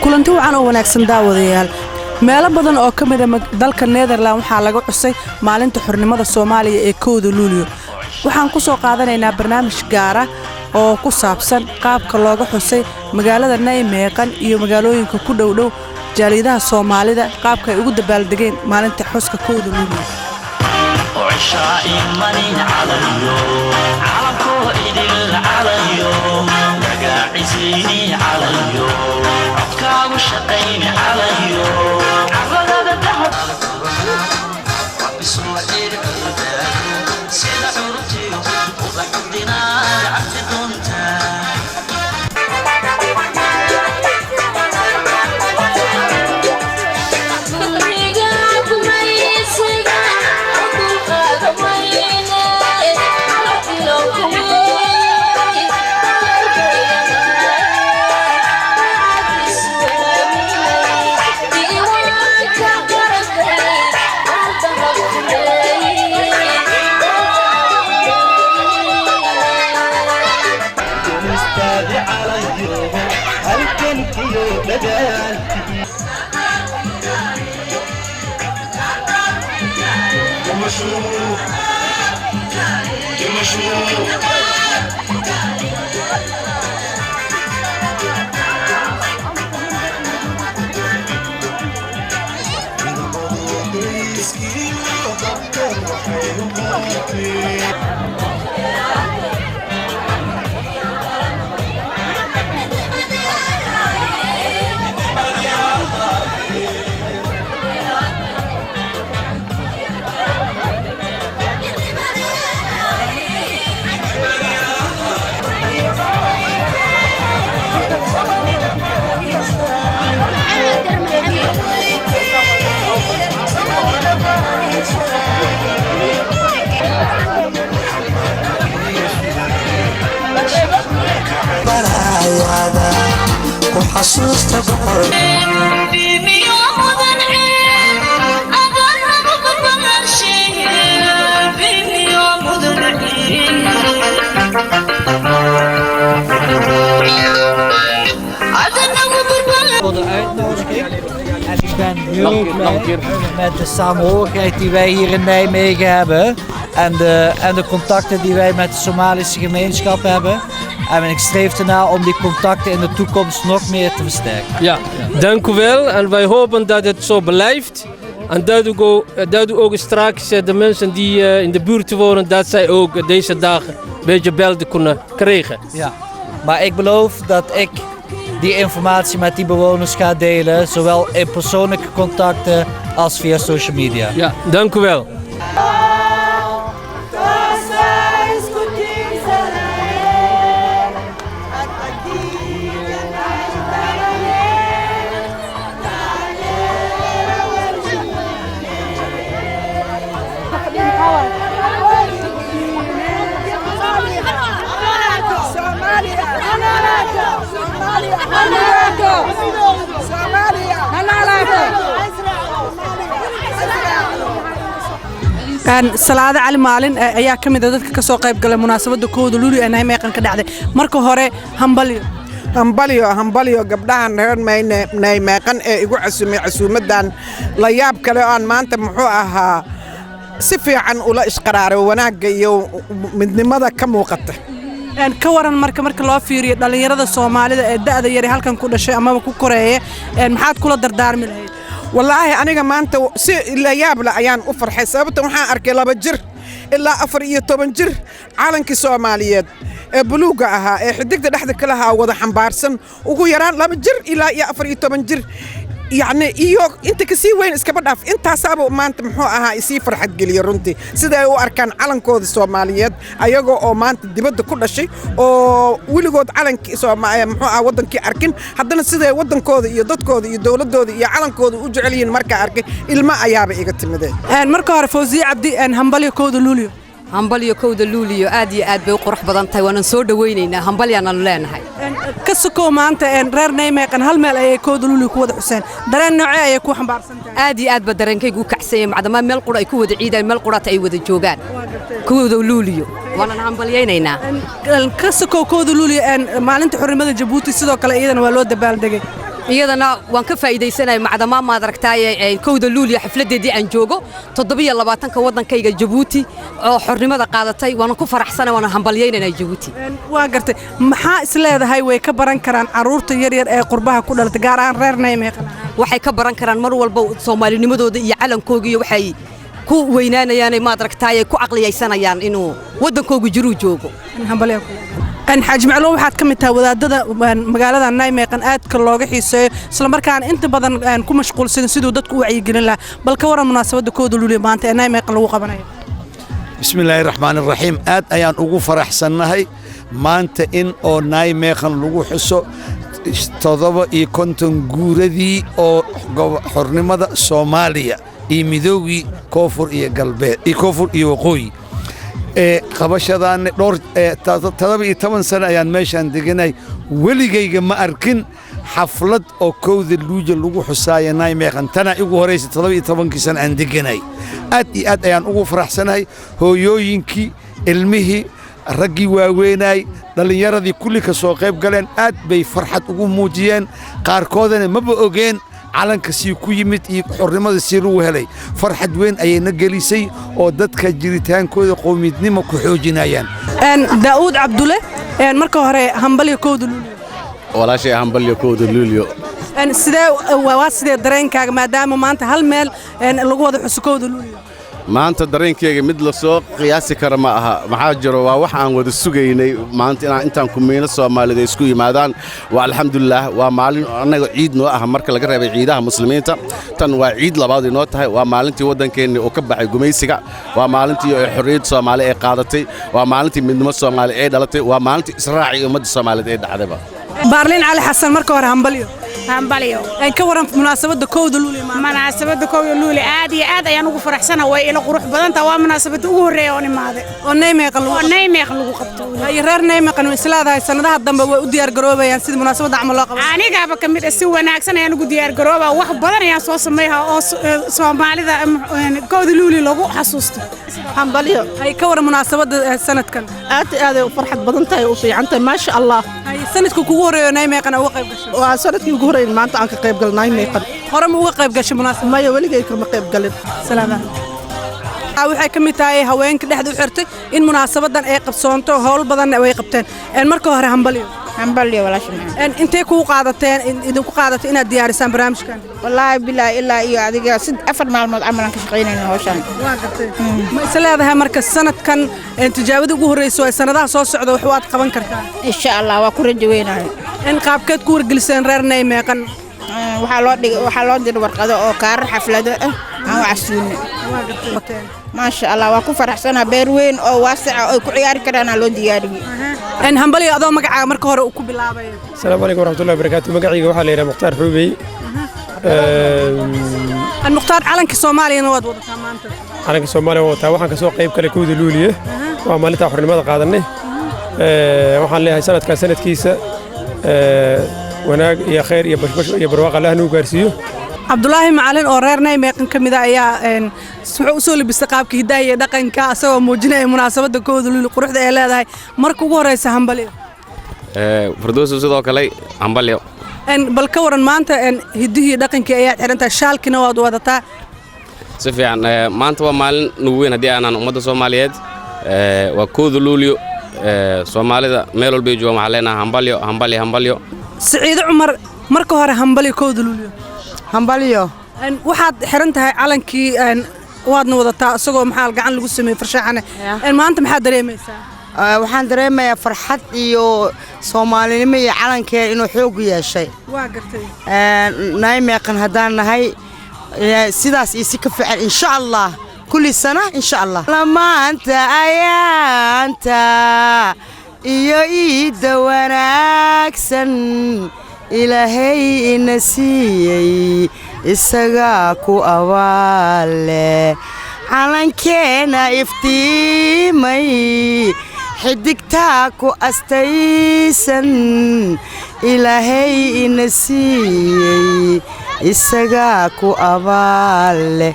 kulanti wacan oo wanaagsan daawadayaal meelo badan oo ka mid ah dalka Netherland waxaa laga xusay maalinta xornimada Soomaaliya ee 1 Luulyo waxaan ku soo qaadanaynaa barnaamij gaar ah oo ku saabsan qaabka looga xusay magaalada Nijmegen iyo magaalooyinka ku dhow jaaliyadaha Soomaalida qaabka ay ugu dabaaldegeen maalinta xuska 1 Luulyo شقيني عليو عرض الذهب وبسوعير الباب سيد عرتي وبحضنا عبد دونتا وحصوص تبحر بيبي يومضن عين أقرب ببغر شيء بيبي يومضن عين En ik ben heel blij met de samenhorigheid die wij hier in Nijmegen hebben en de contacten die wij met de Somalische gemeenschap hebben. En ik streef ernaar om die contacten in de toekomst nog meer te versterken. Ja, dank u wel en wij hopen dat het zo blijft. En dat u ook straks de mensen die in de buurt wonen, dat zij ook deze dagen een beetje beelden kunnen krijgen. Ja, maar ik beloof dat ik die informatie met die bewoners ga delen, zowel in persoonlijke contacten als via social media. Ja, dank u wel. salaada cali maalin ayaa ka mid ah dadka ka soo qayb galay munaasabada 1 Luulyo ee Nijmegen ka dhacday marka hore hambalyo gabdhahan reer Nijmegen ee igu casuumadan la yaab kale aan maanta muxuu ahaa si fiican ula isqaraaray wanaaga iyo midnimada ka muuqata ka waran marka loo fiiriyo dhalinyarada Soomaalida ee da'da yar halkan ku dhashay ama ku koreeyay maxaad kula dardaarmi lahayd والله أنا كمان لا يابلا أيان أفر حسابته وحنا أركي لا بجر إلا أفر يتوبنجر عالن كسوماليات بلوغها حدك ده كلها وضع حنبارسن وغيران لا بجر إلا يا أفر يتوبنجر يعني إيوك أنت كسي وين إسكبر داف أنت حسابه ما أنت محوها يسي فرحة قلي رنتي سيدا هو أركان عالن كود الصوماليات أيوغو أو ما أنت دبده كل شيء أو ولقود عالن كسوماليات محوها وضن كي أركن حدنا سيدا وضن كود يضد كود يدولة كود يعالن كود وجعلين مركا أركن الماء أيابه إيجت مده مركا فوزي عبدي أن همبلي 1 Luulyo همبليو 1 Luulyo aad iyo aad bay u qurux badan tahay waan soo dhaweynaynaa hambalyaana leenahay ka soo maanta reer Nijmegen hal meel ay 1 Luulyo ku wada xuseen dareen noocee ay ku xambaarsan tahay aad iyo aad ba dareenkaygu kacsan macdama meel qura ay ku wada ciidaan meel qurata ay wada joogaan 1 Luulyo waan hambalyeynaa ka soo 1 Luulyo maalinta xornimada Jabuuti sidoo kale iyadana waa loo dabaaldegay iyadana waan ka faa'iidaysanahay macdama maad aragtay kowda luuliyo xafladeedii aan joogo 27ka wadankayga Djibouti oo xornimada qaadatay waan ku faraxsanahay waan hambalyeynaa Djibouti waa gartay maxaa isleedahay way ka baran karaan caruurta yar yar ee qurbaha ku dhalatay gaar ahaan reer Nijmegen waxay ka baran karaan mar walba Soomaalinimadooda iyo calankooda iyo waxay ku weynaanayaan maad aragtay ku aqliyaysanayaan inuu wadankoogu jiru joogo hambalyo أن حاج معلوم واحد كم تودادة مقالة نايميقن آدك اللوجي حيسه سلام بركان أنت بدن أن كم مشغول سيدو دتك وعي جنلا بل كورا مناسبة كود لولي ما أنت نايميقن لو قبنا بسم الله الرحمن الرحيم آد أيان أقول فرح سنهاي ما أنت إن أو نايميقن لو حسو تضرب يكونتن جوردي أو حرنمة سوماليا يمدوي كفر يقلبه يكفر يوقوي qabashadaan dhowr 17 sano ayaan meeshan deganay waligayga ma arkin xaflad oo kowda luuja lagu xusaayo Nijmegen tana igu horeysay 17 sano aan deganay aad iyo aad ayaan ugu faraxsanahay hooyooyinkii ilmihii ragii waaweynay dhalinyaradii kulli ka soo qayb galeen aad bay farxad ugu muujiyeen qaarkoodana maba ogeen calanka si ku yimid iyo xornimada si loo helay farxad weyn ayayna gelisay oo dadka jiritaankooda qoomiyadnimo ku xoojinayaan daawud cabdulle marka hore hambalyo kowda luuliyo walaashay hambalyo kowda luuliyo sidee dareenkaaga maadaama maanta hal meel lagu wada xuso kowda luuliyo maanta dareenkayga mid la soo qiyaasi kara ma aha maxaa jiro waa wax aan wada sugaynay maanta intaan kumiino Soomaalida isku yimaadaan waa alxamdulillah waa maalin anaga ciid noo ah marka laga reebay ciidaha muslimiinta tan waa ciid labaad inoo tahay waa maalintii wadankeena oo ka baxay gumaysiga waa maalintii xorriyad Soomaali ay qaadatay waa maalintii midnimo Soomaali ay dhalatay waa maalintii israaci ummadda Soomaalida ay dhacdayba بارلين علي حسن مركو هره همبليو أي كورن مناسبة كود لولي مناسبة كود لولي عادي أيان ugu faraxsana way ila qurux badan taa waa munaasabad ugu horeeyay oo nimaade oo Nijmegen lagu qabto ay reer Nijmegen islaadahay sanadaha dambe way u diyaar garoobayaan sida munaasabada amal loo qabto aniga ka mid si wanaagsan ayaan ugu diyaar garoobaa wax badan ayaan soo sameeyaa oo Soomaalida kود لولي lagu xasuusto همبليو أي كورن مناسبة sanadkan aad u farxad badan tahay oo fiicantay ma sha Allah ay sanadku kugu horeeyo Nijmegen uga qayb gashay waa sanadkii ugu horeeyay maanta aan ka qayb galnay Nijmegen hore ma uga qayb gashay munaasabad ma waligay kama qayb galin salaam waxay ka mid tahay haweenka dhexda u xirtay in munaasabadan ay qabsoonto howl badan ay qabteen marka hore hambalyo walaashan intee ku qaadateen idinku qaadatay inaad diyaarisaan barnaamijkan wallahi billahi ilaa iyo adiga 4 maalmood amalan ka shaqeynayna hawshan waa gartay ma isleedahay marka sanadkan tijaabada ugu horeyso ay sanadaha soo socdo wax waad qaban kartaa insha Allah waa ku rajaynahay in qaabkeed ku wargeliseen reer Nijmegen waxaa loo diray warqado oo kaarar xaflado ah aan casuulnay waa gartay ما شاء الله وأكون فرحسنا بيروين أو واسع أو كعيار كرنا لو دياري إن همبلي أضو مقع مركور وكوب اللعبة السلام عليكم ورحمة الله وبركاته مقعي وحالي أنا مختار حوبي المختار علنك الصومالي نواد وضع علنك الصومالي وضع وحن كسوق قيب كالكود اللولية وعمالتها حرنمات قادرني وحن لها سنة كان سنة كيسة وناق يا خير يا بشبش يا برواق الله نو قارسيو عبد الله معلن oo reer Nijmegen kamid ah ayaa wuxuu u soo libistay qaabka hidaha iyo dhaqanka asagoo muujinaya munaasabada kooda luuli quruxda ay leedahay marka ugu horeysa hambalyo fardoos sidoo kale hambalyo bal ka waran maanta hidihii dhaqanka ayaa xirantaa shaalkina waad wadataa si fiican maanta waa maalin nugu weyn hadii aanan ummadda Soomaaliyeed waa kooda luuliyo Soomaalida meel walba jooga waxaan leenahay hambalyo Saciid Umar marka hore hambalyo kooda luuliyo hambalyo waxaad xiran tahay calankii waadna wadataa asagoo maxaa gacan lagu sameeyay farshaxana maanta maxaa dareemaysaa waxaan dareemayaa farxad iyo Soomaalinimo iyo calankeen inuu xoog yeeshay waa gartay Nijmegen hadaan nahay sidaas iyo si ka fiican insha Allah kulli sana insha Allah lamaanta ayaanta iyo iida wanaagsan ilaahay ina siiyay isaga ku awaale calankeena iftiimay xidigtaa ku astaysan ilaahay ina siiyay isaga ku awaale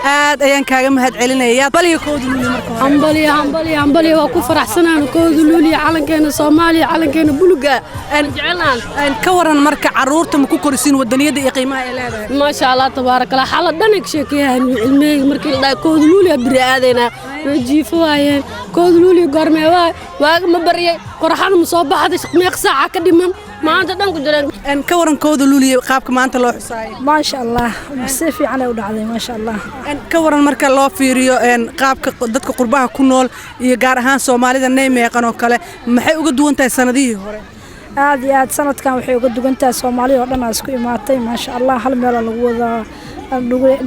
aad ayaan kaaga mahad celinayaa baliya kooda luuliya marka hore hambaliya waa ku faraxsanaan kooda luuliya calankeena Soomaaliya calankeena buluga aan jecelnaan ka waran marka caruurta ma ku korisiin wadaniyada iyo qiimaha ay leedahay ma sha Allah tabarakallah xala dhanig sheekayaan cilmiga markii la dhaay kooda luuliya biri aadayna jiifo waayeen kooda luuliya goormee waa ma bariyay qorxan ma soo baxday meeq saaca ka dhiman maanta dhan ku jiraan ka waran kooda luuliya qaabka maanta loo xusaayay ma sha Allah si fiican ay u dhacday ma sha Allah ka waran marka loo fiiriyo qaabka dadka qurbaha ku nool iyo gaar ahaan Soomaalida Naymeeqan oo kale maxay uga duwan tahay sanadihii hore aad iyo aad sanadkan waxay uga duwan tahay Soomaaliya oo dhan isku imaatay ma sha Allah hal meel lagu wada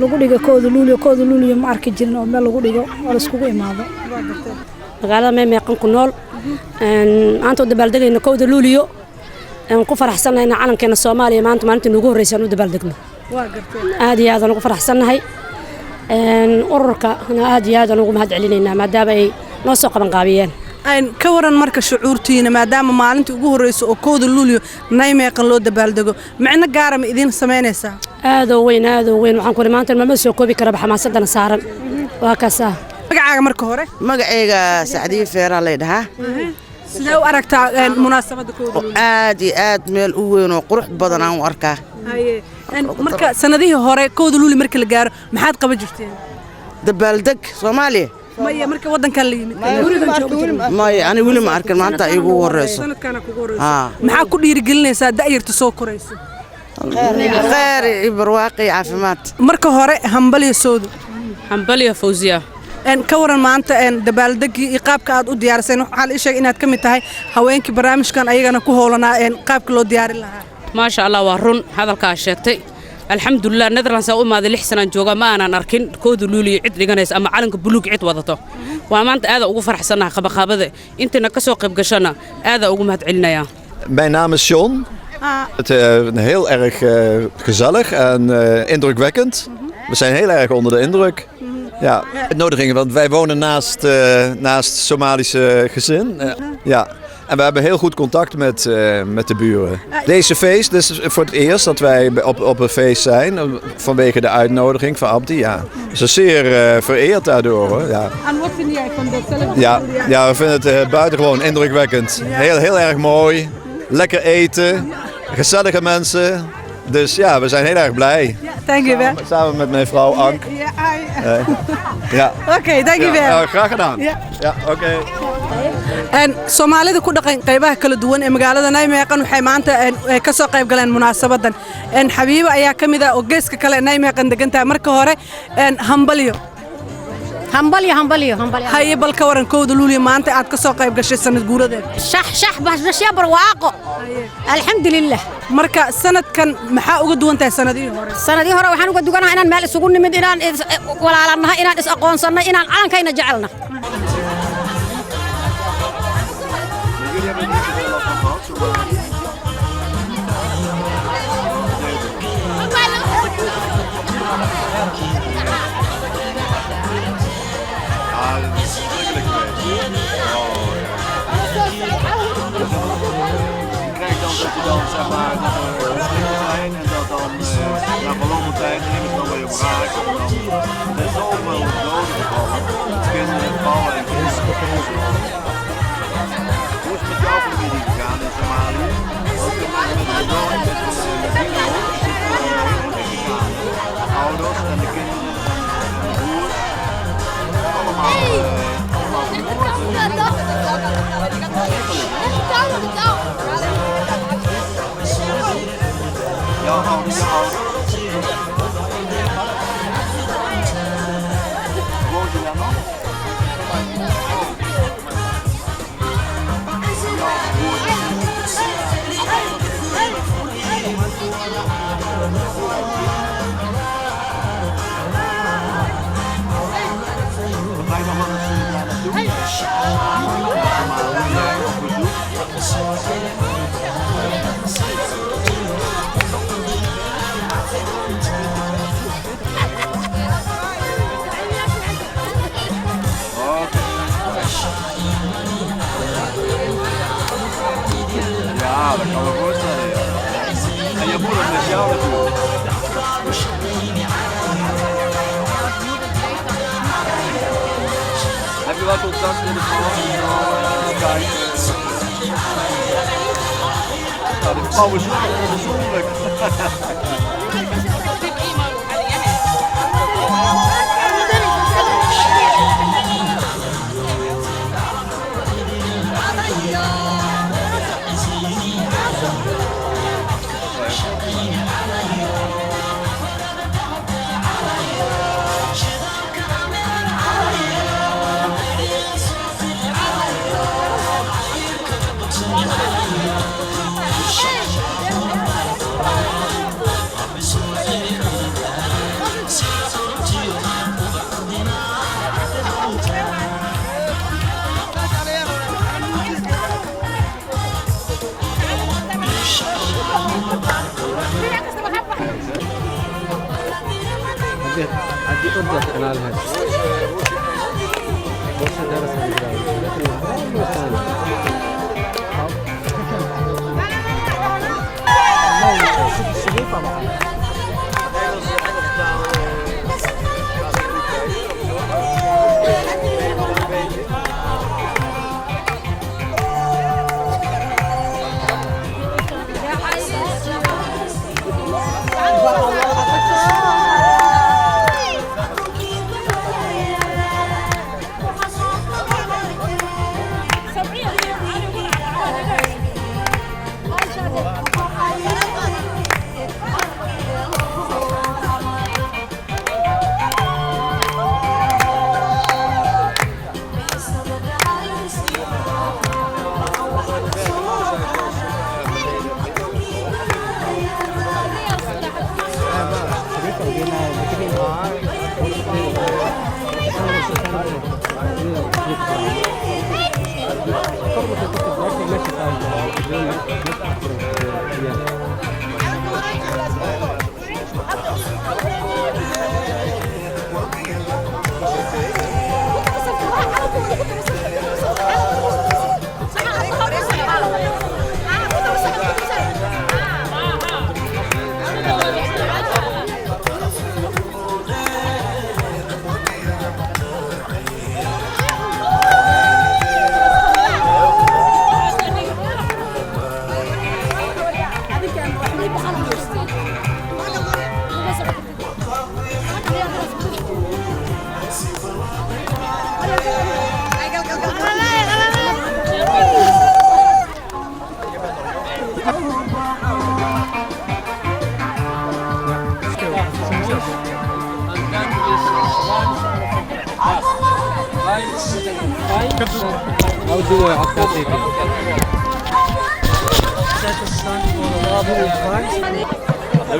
lagu dhigo kooda luuliya ma arki jirin oo meel lagu dhigo oo la isku imaado magaalada Naymeeqan ku nool maanta dabaaldegayna kooda luuliyo aan ku faraxsanahay calankeena Soomaaliya maanta maalintii ugu horeysay aan u dabaaldegno waa gartay aad iyo aad aan ugu faraxsanahay ururka aad iyo aad aan ugu mahad celinaynaa maadaama ay noo soo qaban qaabiyeen ka waran marka shucuurtiina maadaama maalintii ugu horeysay oo kooda luuliyo Naymeeqan loo dabaaldego macna gaar ah idin sameynaysaa aad oo weyn waxaan ku maanta ma soo koobi kara xamaasadana saaran waa kaasa magacaaga marka hore magacayga Sacdiye Feera leedahay sidee u aragtaa munaasabada kooda aad iyo aad meel u weyn oo qurux badan aan u arkaa marka sanadihii hore kooda luuliya marka la gaaro maxaad qaban jirteen dabaaldeg Soomaaliya maya marka wadankan la yimid maya ani weli ma arkin maanta igu horeyso sanadkana kugu horeyso maxaa ku dhiirigelinaysaa da'yarta soo korayso khayr iyo barwaaqo iyo caafimaad marka hore hambaliya soodu hambaliya Fawziya ka waran maanta dabaaldegii iyo qaabka aad u diyaariseen waxa la sheegay inaad ka mid tahay haweenkii barnaamijkan ayagana ku howlanaa qaabka loo diyaarin lahaa ma sha Allah waa run hadalka sheegtay alxamdulillah Netherlands oo maada 6 sano jooga ma aanan arkin kooda luuliya cid dhiganaysa ama calanka buluug cid wadato waa maanta aad ugu faraxsanahay qabaqabada intana ka soo qayb gashana aad ugu mahad celinaya Mijn naam is John. Het heel erg gezellig en indrukwekkend. We zijn heel erg onder de indruk. Ja, uitnodigingen, want wij wonen naast Somalische gezin. Ja. En we hebben heel goed contact met de buren. Deze feest, dus voor het eerst dat wij op een feest zijn, vanwege de uitnodiging van Abdi. Ja. Ze is zeer vereerd daardoor. Hoor. Ja. En wat vind jij van dat? Ja, we vinden het buitengewoon indrukwekkend. Heel erg mooi. Lekker eten. Gezellige mensen. Dus ja, we zijn heel erg blij. Ja, dankjewel. Samen met mijn vrouw Ank. Ja. Oké, dankjewel. Ja, graag gedaan. Ja, oké. Soomaalida ku dhaqan qaybaha kala duwan ee magaalada Naymeeqan waxay maanta ka soo qayb galeen munaasabadan Xabiiba ayaa kamid ah oo geeska kale Naymeeqan degantaa marka hore hambaliyo haye bal ka waran kooda luuliya maanta aad ka soo qayb gashay sanad guuradeed shax basbashiya barwaaqo alxamdulillah marka sanadkan maxaa uga duwan tahay sanadihii hore waxaan uga duganahay inaan meel isugu nimid inaan walaalanahay inaan is aqoonsannay inaan calankayna jecelna Ja, dat kan me voorstellen. Ja. En je moeder met jou natuurlijk. Alle contacten in de kijk. Nou, die vrouw is onbezonderlijk.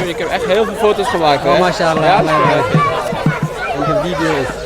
Ik heb echt heel veel foto's gemaakt. Oh, mashallah. Ja, ik heb video's.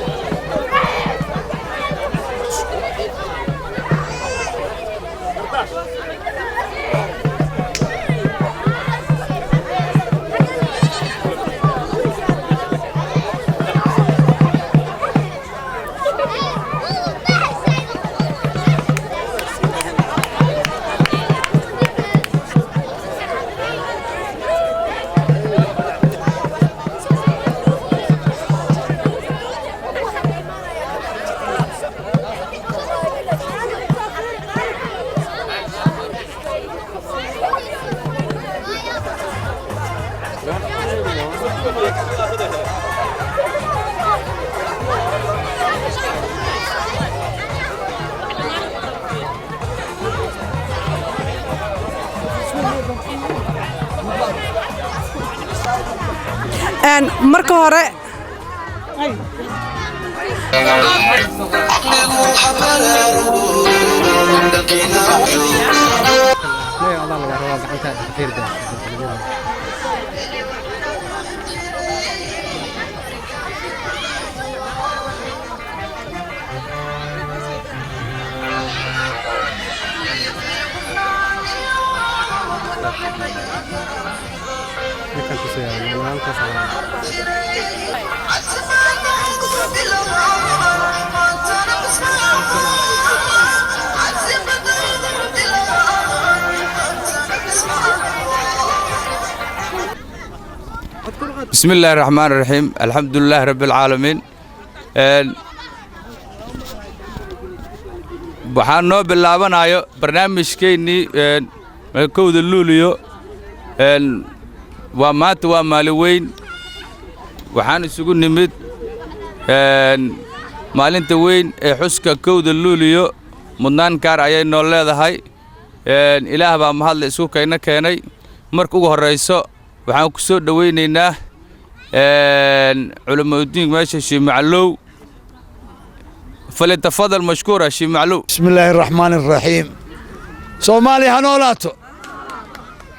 En marka hore بسم الله الرحمن الرحيم الحمد لله رب العالمين waxaan noo bilaabanayo barnaamijkeennii kowda luuliyo waa maanta waa maalin weyn waxaan isugu nimid maalinta weyn ee xuska kowda luuliyo mudnaan gaar ayay noo leedahay ilaah baa mahadle isku kayna keenay marka ugu horrayso waxaan ku soo dhowaynaynaa culimaudiinka meesha Sheekh Maclow فليتفضل مشكورا شيخ معلو. بسم الله الرحمن الرحيم. سومالي هنولاتو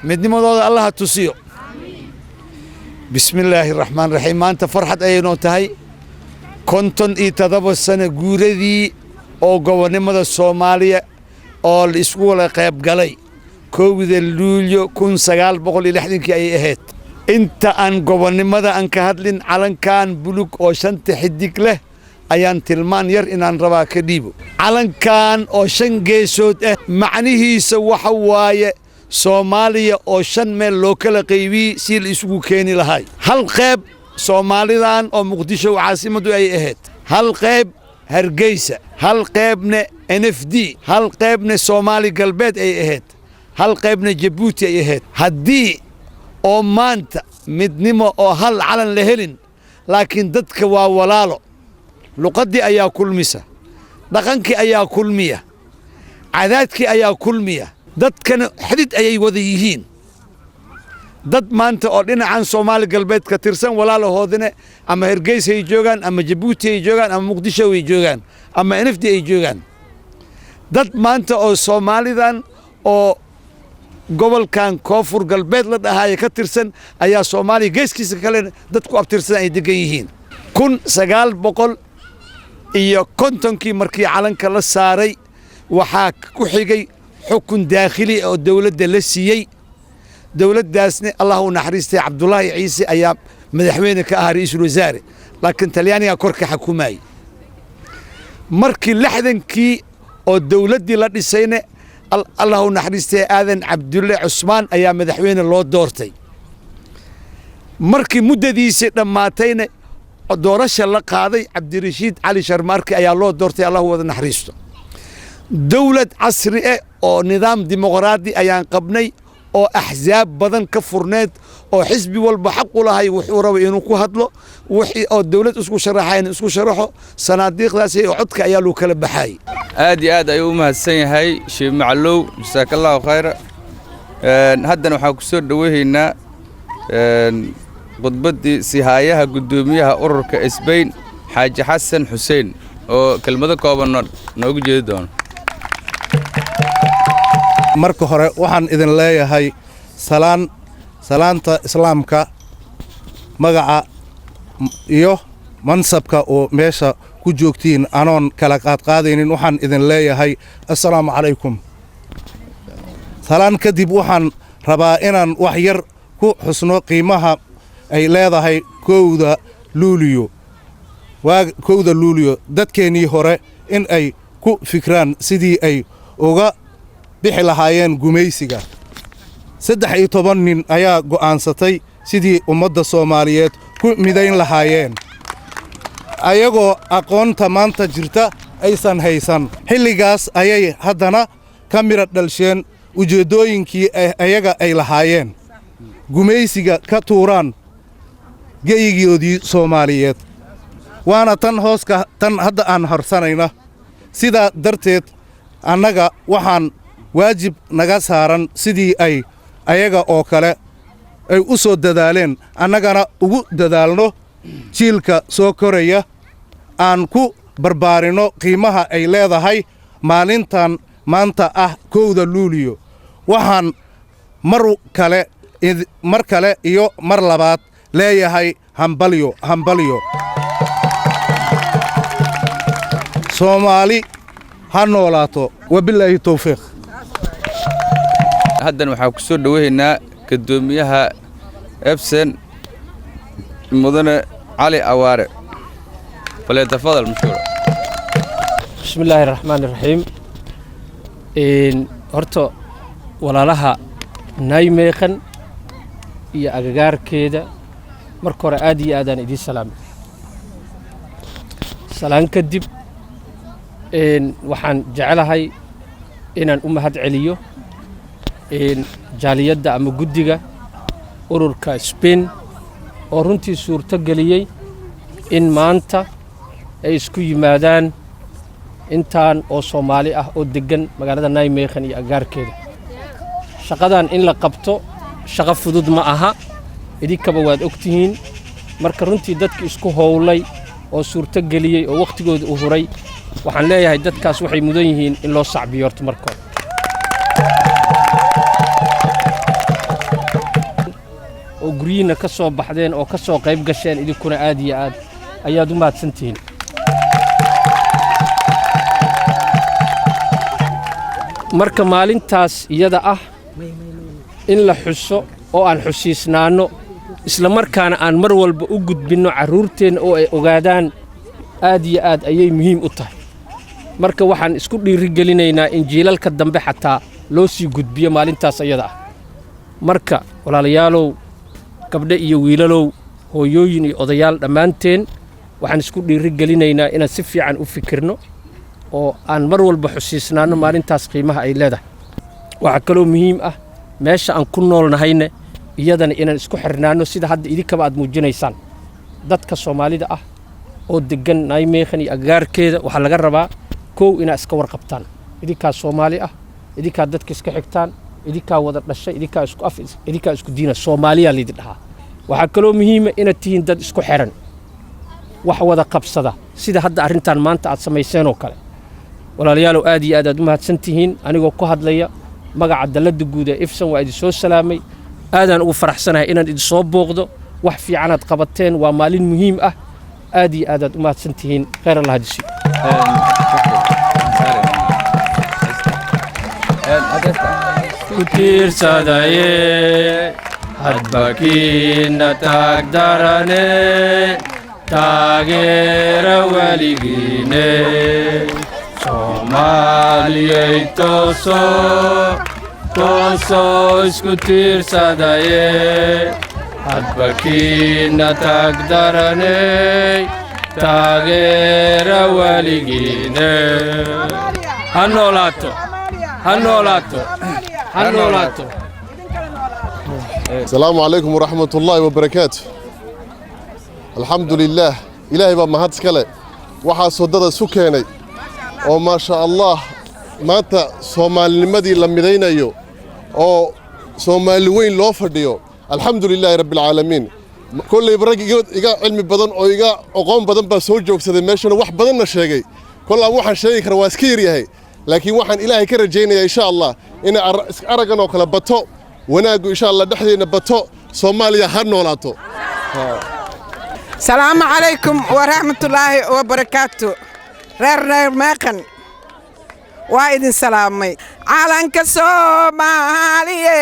مدني موضوع الله تسيو. بسم الله الرحمن الرحيم. ما أنت فرحت أي نوتهاي كنتن إتدبوا السنة جوردي أو جواني ماذا سوماليا أو الإسكول قيب قلي كود اللوليو كون سجال بقول لحدين كي أي هات. أنت أن جواني ماذا أن كهدلين على كان بلوك أو شنت حديك له. ayaan tilmaan yar inaan rabaa ka dhiibo calankan oo 5 geesood ah macnihiisa waxa waaye Soomaaliya oo 5 meel loo kala qaybiyay si la isugu keeni lahaay hal qayb Soomaalidan oo Muqdisho caasimadu ay ahayd hal qayb Hargeysa hal qaybna NFD hal qaybna Soomaali galbeed ay ahayd hal qaybna Djibouti ay ahayd haddii oo maanta midnimo oo hal calan la helin laakiin dadka waa walaalo luqadii ayaa kulmisa dhaqankii ayaa kulmiya cadaadkii ayaa kulmiya dadkana xidid ayay wada yihiin dad maanta oo dhinacan Soomaali galbeed ka tirsan walaalahoodina ama Hargeysa ay joogan ama Djibouti ay joogan ama Muqdisho ay joogan ama NFD ay joogan dad maanta oo Soomaalidan oo gobolkan koonfur galbeed la dhahayo ka tirsan ayaa Soomaali geeskiisa kale dadku abtirsan ay degan yihiin 1900 iyo kontonkii markii calanka la saaray waxaa ku xigay xukun daakhili oo dawladda la siiyay dawladdaasna Allah u naxariistay Cabdullaahi Ciise ayaa madaxweyne ka ah ra'iisul wasaare laakiin Talyaaniga korka xukumayay markii 60kii oo dawladdii la dhisayna Allah u naxariistay Aadan Cabdulle Cusmaan ayaa madaxweyne loo doortay markii muddadiisa dhamaatayna doorasho la qaaday Cabdirashiid Cali Sharmaarki ayaa loo doortay Allah wada naxariisto dawlad casri ah oo nidaam dimuqraadi ayaan qabnay oo axzaab badan ka furneed oo xisbi walba xaq u lahay wuxuu rabo inuu ku hadlo wixii oo dawlad isku sharaxayn isku sharaxo sanaadiiqdaas iyo codka ayaa loo kala baxay aad iyo aad ayuu mahadsan yahay Sheekh Maclow jazakallahu khayr haddana waxaan ku soo dhaweynaynaa khudbadii sihaayaha gudoomiyaha ururka Isbayn Xaaji Xasan Xuseen oo kelmado kooban noogu jeedi doono marka hore waxaan idin leeyahay salaanta islaamka magaca iyo mansabka oo meesha ku joogtiin anoon kala qaadqaadaynin waxaan idin leeyahay assalaamu calaykum salaan kadib waxaan rabaa inaan wax yar ku xusno qiimaha ay leedahay kowda luuliyo dadkeennii hore in ay ku fikraan sidii ay uga bixi lahaayeen gumaysiga 13 nin ayaa go'aansatay sidii ummadda Soomaaliyeed ku midayn lahaayeen ayagoo aqoonta maanta jirta aysan haysan xilligaas ayay haddana ka mira dhalsheen ujeedooyinkii ayaga ay lahaayeen gumaysiga ka tuuraan geeyigoodii Soomaaliyeed waana tan hadda aan horsanayna sidaa darteed annaga waxaan waajib naga saaran sidii ay ayaga oo kale ay u soo dadaaleen annagana ugu dadaalno jiilka soo koraya aan ku barbaarino qiimaha ay leedahay maalintan maanta ah kowda luuliyo waxaan mar kale iyo mar labaad leeyahay hambalyo Soomaali ha noolaato wabilaahi tawfiiq haddana waxaan ku soo dhaweynaynaa gudoomiyaha Epson mudane Cali Awaare falyatafadal mashkuura bismillaahi raxmaani raxiim horta walaalaha naymeeqan iyo agagaarkeeda marka hore aad iyo aadaan idiin salaamay salaan kadib waxaan jecelahay inaan u mahad celiyo jaaliyadda ama guddiga ururka Spain oo runtii suurto geliyey in maanta ay isku yimaadaan intaan oo Soomaali ah oo degan magaalada Nijmegen iyo agaarkeeda. Shaqadan in la qabto shaqo fudud ma aha, idinkaba waad ogtihiin. Marka runtii dadka isku howlay oo suurto geliyey oo waqtigooda u huray, waxaan leeyahay dadkaas waxay mudan yihiin in loo sacbiyo horta marka hore. oo guriyina ka soo baxdeen oo ka soo qayb gasheen idinkuna aad iyo aad ayaad u mahadsantihiin. marka maalintaas iyada ah in la xuso oo aan xusiisnaano isla markaana aan mar walba u gudbinno carruurteena oo ay ogaadaan aad iyo aad ayay muhiim u tahay. marka waxaan isku dhiirigelinaynaa in jiilalka dambe xataa loo sii gudbiyo maalintaas iyada ah. marka walaalayaalow, gabdho iyo wiilalow, hooyooyin iyo odayaal dhammaanteen waxaan isku dhiirigelinaynaa inaan si fiican u fikirno oo aan mar walba xusiisnaano maalintaas qiimaha ay leedahay. waxa kaloo muhiim ah meesha aan ku noolnahayna iyadana inaan isku xirnaano sida hadda idinkaba aad muujinaysaan. dadka Soomaalida ah oo degan Nijmegen iyo agaarkeeda waxaa laga rabaa kow inaad iska warqabtaan. idinkaa Soomaali ah, idinkaa dadka iska xigtaan, idinkaa wada dhashay, idinkaa isku af, idinkaa isku diina. Soomaaliya la yidhi dhahaa. waxaa kaloo muhiim ah inaad tihiin dad isku xiran, wax wada qabsada sida hadda arrintan maanta aad samayseen oo kale. walaalayaalow, aad iyo aad u mahadsan tihiin. anigoo ku hadlaya magaca dalladda guud ee IFSAN waa idin soo salaamay. aadaan ugu faraxsanahay inaan idin soo booqdo. wax fiican aad qabateen, waa maalin muhiim ah. aad iyo aad u mahadsan tihiin. khayr Allah hadisi. ku tiirsadaye hadbakiina taagdarane taageera weligiine Soomaaliyey toosoo isku tiirsadaye hadbakiina taagdarane taageera weligiine. ha noolaato, ha noolaato, ha noolaato. السلام عليكم ورحمة الله وبركاته. الحمد لله إلهي بمهد سكالي وحا صدد سكيني وما شاء الله ماتا سومالي مدي لمدينا يو أو سومالي وين لوفرديو. الحمد لله رب العالمين. كل يبرق إيقا علمي بدن أو إيقا أقوم بدن بسول جوك سيدي ماشينا وح بدن شيء كل وحن شيء كرواسكير يهي لكن وحن إلهي كرجينا إن شاء الله إن أرقنا وكلا بطو وناقو إن شاء الله دحدينا بطو صوماليا هرنولاتو. السلام عليكم ورحمة الله وبركاته. رير ماقن وايدن سلامي عالنك صوماليا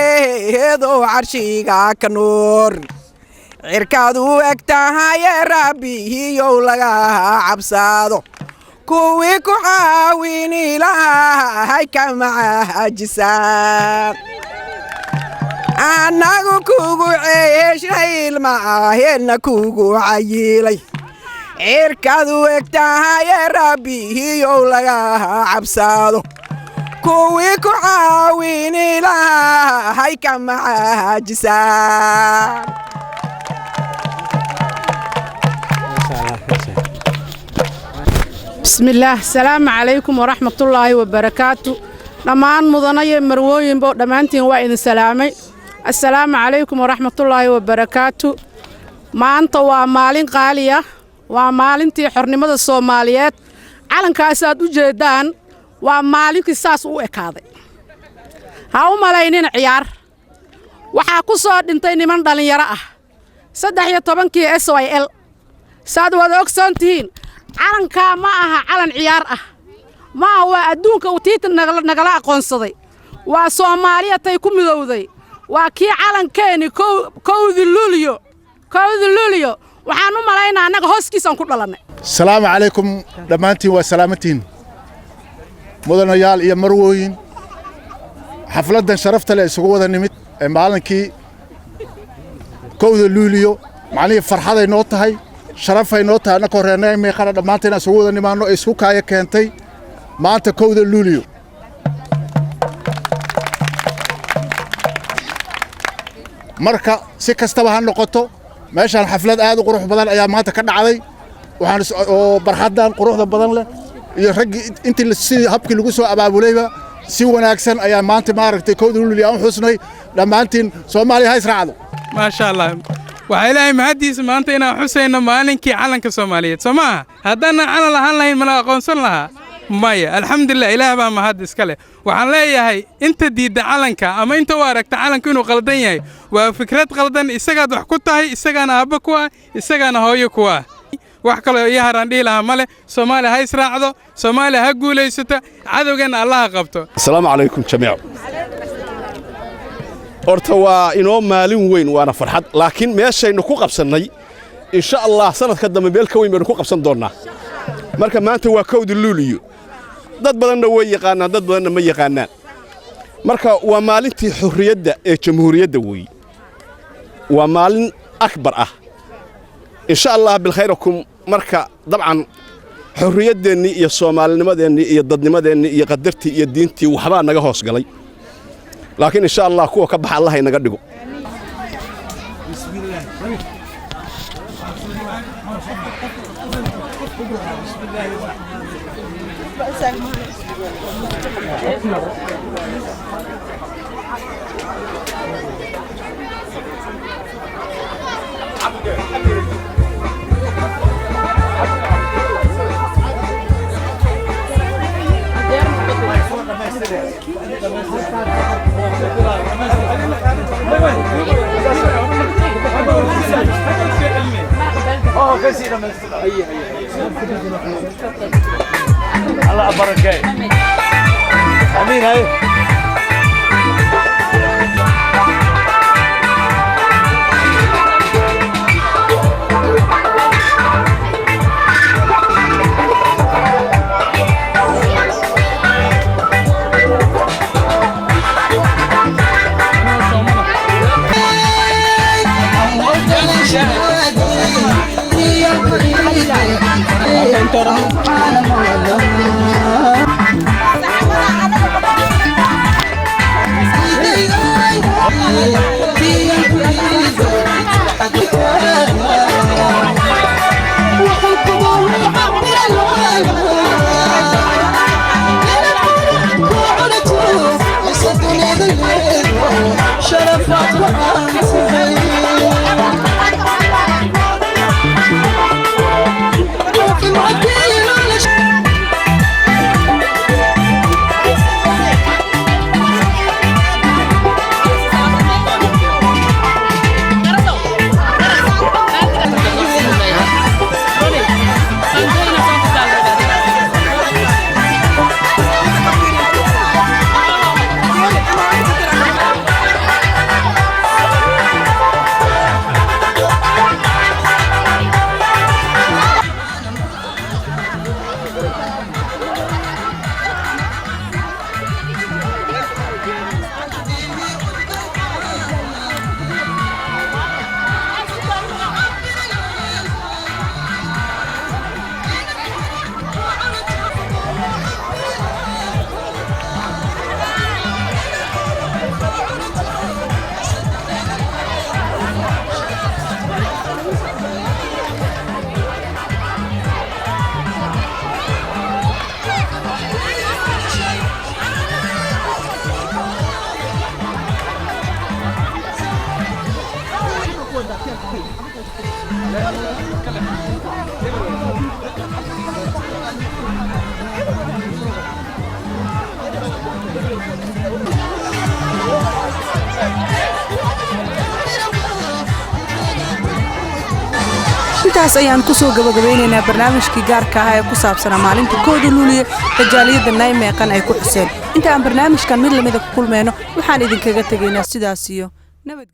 هدو عرشيقا كنور عركادو اكتاها يا ربي يولغا عبسادو كوي كعاويني لها هيكا معاها جسان anagu kugu ceeshay ilmaaheenna kugu cayilay cirkadu egtahaye rabbihiyow laga cabsado kuwii ku caawini lahay ka macaajisaan. بسم الله السلام عليكم ورحمة الله وبركاته. دمان مدنيا مروين بو دمانتين وإن سلامي. السلام عليكم ورحمة الله وبركاته. ما أنت ومالين قالية ومالين تي حرنمة الصوماليات على كاسات وجدان ومالين كساس وإكاذي هاو ملايين عيار وحاكو صاد انتين من دالين يراه صدح يطبنكي SYL ساد ودوكسانتين calanka ma aha calan ciyaar ah ma waa adduunka uu tiita nagala aqoonsaday waa Soomaaliya tay ku midowday waa kii calankeeni kowdi luuliyo waxaan u malaynaa anaga hooskiisan ku dhalanay. Salaamu calaykum dhamaantiin waa salaamatiin mudanayaal iyo marwooyin xafladan sharafta leh isugu wada nimid ee maalinkii kowdi luuliyo macnaheedu farxaday noo tahay sharafay noo tahay anaka horreynay meeqana dhamaanteen isugu wada nimaano isku kaaya keentay maanta kowda luuliyo marka si kastaba ha noqoto meeshaan xaflad aad u qurux badan ayaa maanta ka dhacday oo barxaddan quruxda badan leh iyo raggii intii sidii habkii lagu soo abaabulayba si wanaagsan ayaa maanta maaragtay kowda luuliyo aan xusnay dhammaantiin Soomaaliya ha israacdo maasha Allah waxay ilaahay mahadiisa maanta inaan xusayno maalinkii calanka Soomaaliyeed Soomaa haddana calan lahaan lahayn ma la aqoonsan lahaa maya alxamdulillah ilaahay baa mahad iska leh waxaan leeyahay inta diidda calanka ama inta u aragta calanku inuu qaldan yahay waa fikrad qaldan isagaad wax ku tahay isagaana aabba ku ah isagaana hooyo ku ah wax kale iyo haraan dhihi lahaa male Soomaaliya ha israacdo Soomaaliya ha guulaysato cadowgeena Allah ha qabto assalaamu calaykum jamiic horta waa inoo maalin weyn waana farxad laakiin meeshaynu ku qabsannay insha Allah sanadka dambe meel ka weyn baynu ku qabsan doonnaa marka maanta waa kowda luuliyo dad badanna way yaqaanaan dad badanna ma yaqaanaan marka waa maalintii xurriyadda ee jamhuuriyadda weey waa maalin akbar ah insha Allah bilkhayrakum marka dabcan xurriyaddeennii iyo soomaalinimadeennii iyo dadnimadeennii iyo qadartii iyo diintii waxbaa naga hoos galay laakiin insha Allah kuwa ka baxa Allah inaga dhigo الله بركة امين هاي intaas ayaan ku soo gabagabeynaynaa barnaamijkii gaarka ah ee ku saabsanaa maalinta kowda luuliyo rajaaliyadda naymeeqan ay ku xuseen inta aan barnaamijkan mid lamida ku kulmayno waxaan idinkaga tegaynaa sidaas iyo nabad